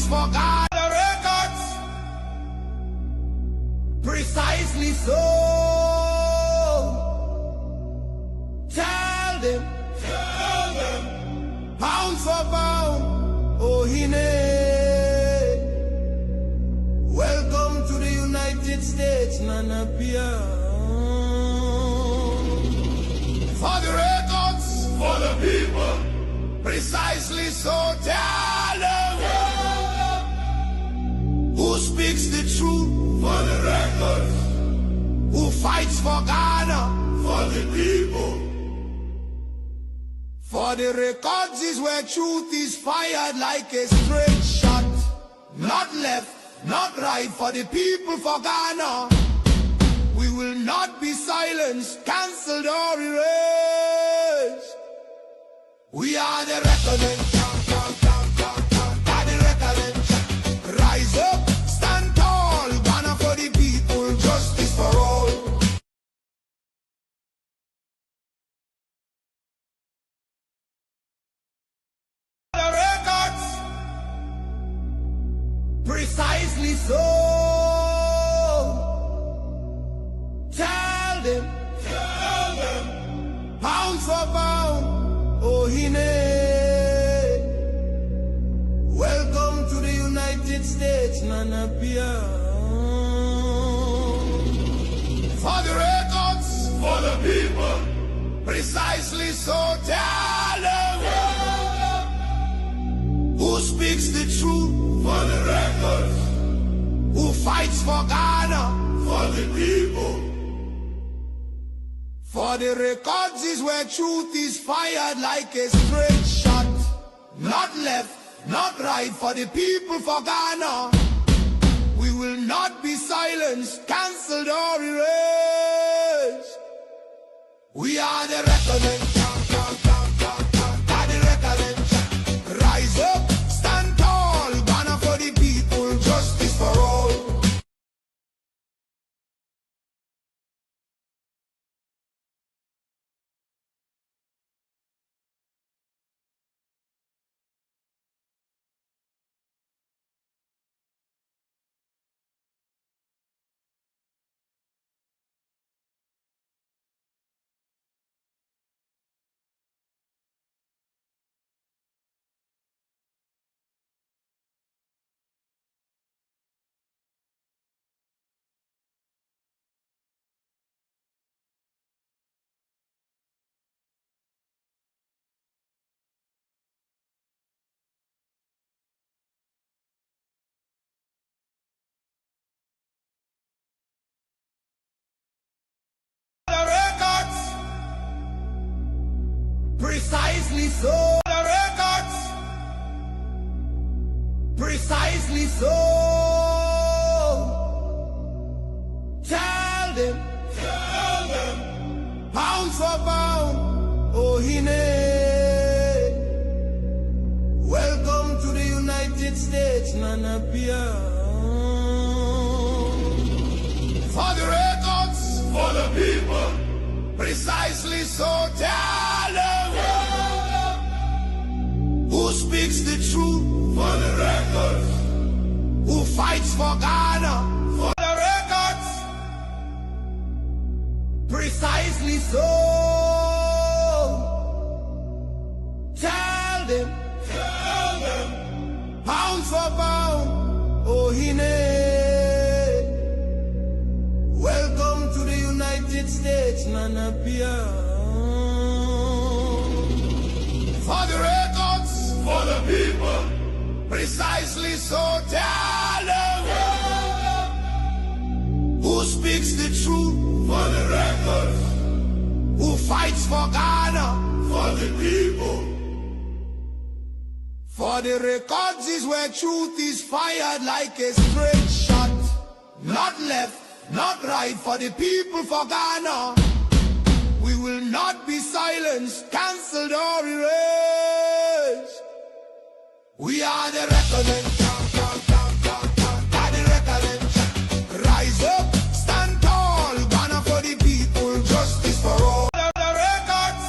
for Ghana records. Precisely so. Tell them, pound for pound, oh welcome to the United States, Nana Pia. For the records, for the people, precisely so. Tell them, who speaks the truth, for the records, who fights for Ghana, for the people. For the records is where truth is fired like a straight shot. Not left, not right, for the people, for Ghana. We will not be silenced, cancelled or erased. We are the reckoning. Rise up, stand tall, Ghana for the people, justice for all. Precisely so. Tell them, pound for pound, oh welcome to the United States, Nana Pia. For the records, for the people, precisely so. Tell them, who speaks the truth, for the records, who fights for Ghana, for the people. For the records is where truth is fired like a straight shot. Not left, not right, for the people, for Ghana. We will not be silenced, cancelled or erased. We are the reckoning. Rise up, stand tall, Ghana for the people, justice for all. Precisely so. The records. Precisely so. Tell them, pound for pound, oh welcome to the United States, Nana Pia. For the records, for the people, precisely so. Tell them, who speaks the truth, for the records, who fights for Ghana, for the records, precisely so. Tell them, pound for pound, oh welcome to the United States, Nana Pia. For the records, for the people, precisely so. Tell them, who speaks the truth, for the records, who fights for Ghana, for the people. For the records is where truth is fired like a straight shot. Not left, not right, for the people, for Ghana. We will not be silenced, cancelled or erased. We are the reckoning. Rise up, stand tall, Ghana for the people, justice for all. The records,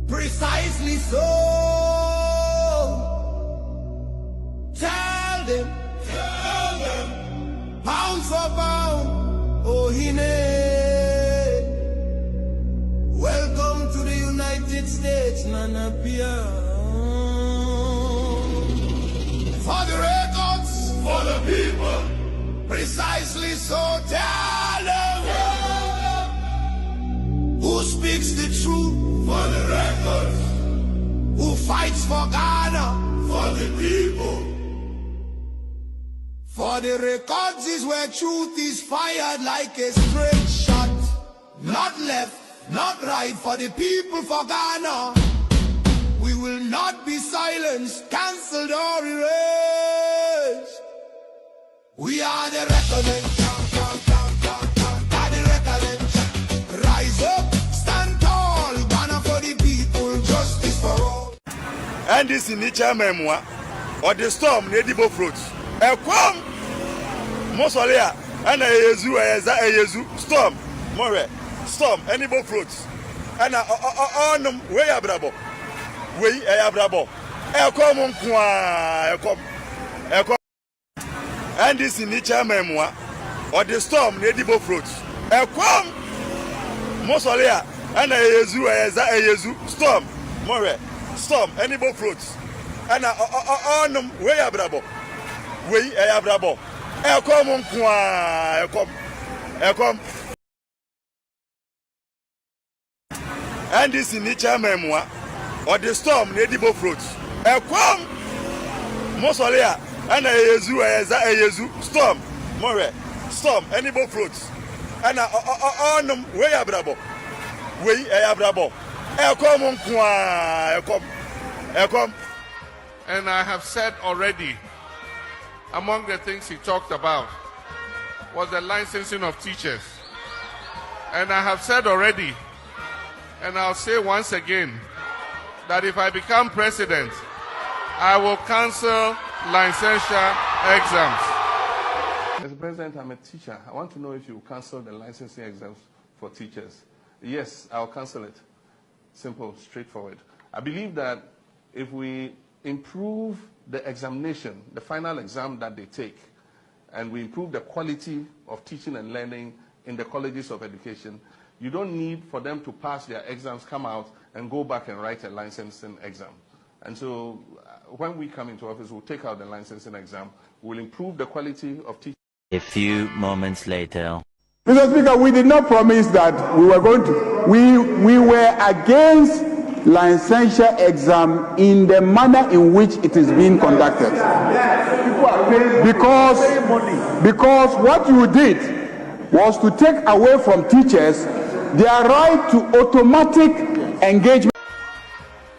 precisely so. For the records, for the people, precisely so. Tell them who speaks the truth for the records, who fights for Ghana for the people. For the records is where truth is fired like a straight shot, not left, not right, for the people for Ghana. We will not be silenced, cancelled or erased. We are the reckoning, are the reckoning. Rise up, stand tall, Ghana for the people, justice for all. And this in each memoir, or the storm, Nedibo fruits. A quam Mosolia, and a Yezu, storm, more, storm, Enibo fruits. And on way abrabo. We a brabo. A common qua, and this in each memoir, or the storm, Nedibo fruits. A quam Mosolia, and a Yezu, storm, more, storm, Enibo fruits. And on way abrabo. We a brabo. A common qua, and this in each memoir, or the storm, Nedibo fruits. A quam Mosolia, and a Yezu, storm, more, storm, Enibo fruits. And on way a brabo. We a brabo. A common qua, And I have said already, among the things he talked about was the licensing of teachers. And I have said already, and I'll say once again, that if I become president, I will cancel licensure exams. Mr. President, I'm a teacher. I want to know if you will cancel the licensing exams for teachers. Yes, I'll cancel it. Simple, straightforward. I believe that if we improve the examination, the final exam that they take, and we improve the quality of teaching and learning in the colleges of education, you don't need for them to pass their exams, come out, and go back and write a licensing exam. And so when we come into office, we'll take out the licensing exam, we'll improve the quality of teaching. A few moments later. Mr. Speaker, we did not promise that we were going to, we were against licensure exam in the manner in which it is being conducted. Because what you did was to take away from teachers their right to automatic engagement.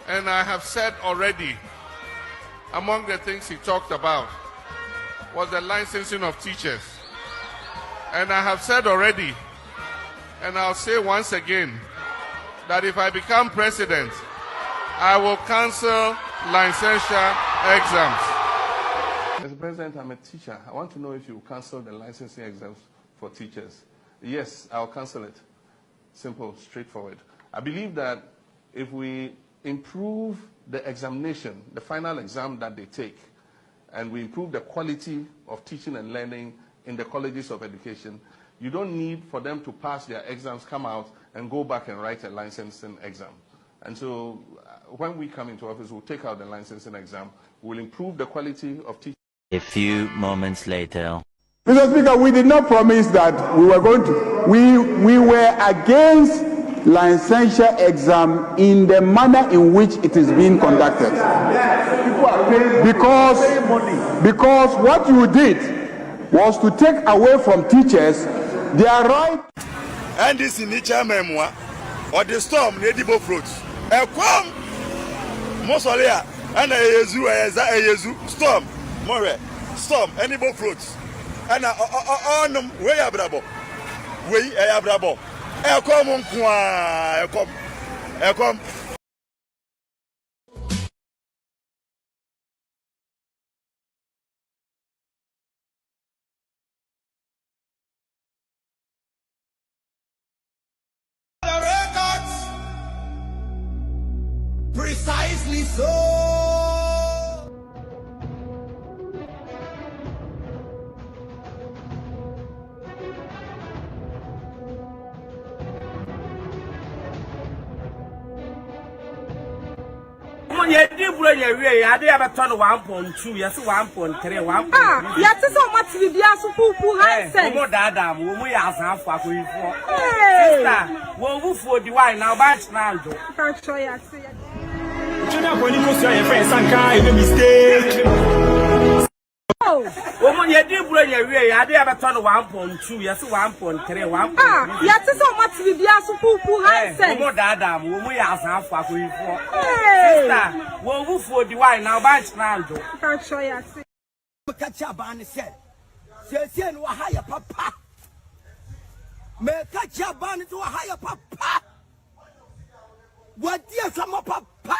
And I have said already, among the things he talked about was the licensing of teachers. And I have said already, and I'll say once again, that if I become president, I will cancel licensure exams. Mr. President, I'm a teacher. I want to know if you will cancel the licensing exams for teachers. Yes, I'll cancel it. Simple, straightforward. I believe that if we improve the examination, the final exam that they take, and we improve the quality of teaching and learning in the colleges of education, you don't need for them to pass their exams, come out, and go back and write a licensing exam. And so when we come into office, we'll take out the licensing exam, we'll improve the quality of teaching. A few moments later. Mr. Speaker, we did not promise that we were going to, we were against licensure exam in the manner in which it is being conducted. Because what you did was to take away from teachers their right. And this in each memoir, or the storm, Nedibo fruits. A quam Mosolia, and a Yezu, storm, more, storm, Enibo fruits. And on way a brabo. We a brabo. A common qua, Precisely so. Woman, you did bring your way. I did have a ton of 1.2. Yes, 1.3, 1. Ah, yes, so much to be a super high. More dada, we ask how far we for. Sister, we'll for the wine now, batch now. Can't show you. When you go to your friends and can't even mistake. Woman, you did bring your way. I did have a ton of 1.2. Yes, 1.3, 1. Ah, yes, so much to be a super high. More dada, we ask how far we for. Sister, we'll for the wine now, batch now. Can't show you. Catch up on the set. Say, no higher papa. Me catch up on to a higher papa. What dear some papa?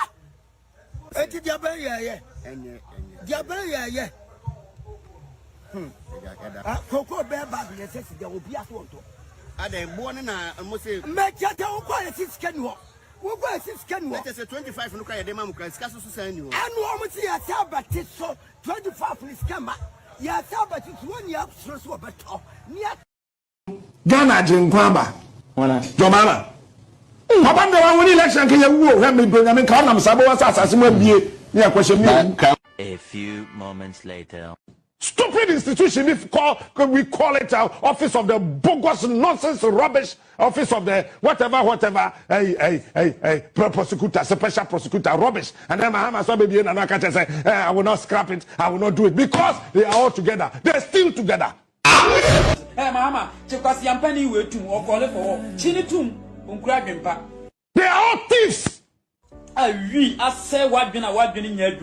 Eti diabere ye. Enye. Diabere ye. Koko be bag ye say there will be aso onto. Ade born na mo say me chata wo kwa 6 can wo. Wo kwa 6 can wo. Let say 25 no kwa ye dem am kwa sika so san ni wo. Anu o mo say ya sabati so 25 please come back. Ya sabati so ni ya so so beto. Ni Ghana jinkwamba. Wana. Jomama. Papa ndo wa woni election ke ye wo he me do nyame ka onam sabo wa asase mo abie ni akwahye mi. A few moments later. Stupid institution we call it office of the bogus nonsense rubbish, office of the whatever prosecutor, special prosecutor rubbish. And then Mahama saw baby and I say I will not scrap it, I will not do it because they are all together. They're still together. Mahama, because yampani we too or call it for chinitum unkra. They are all thieves. We I say what been in your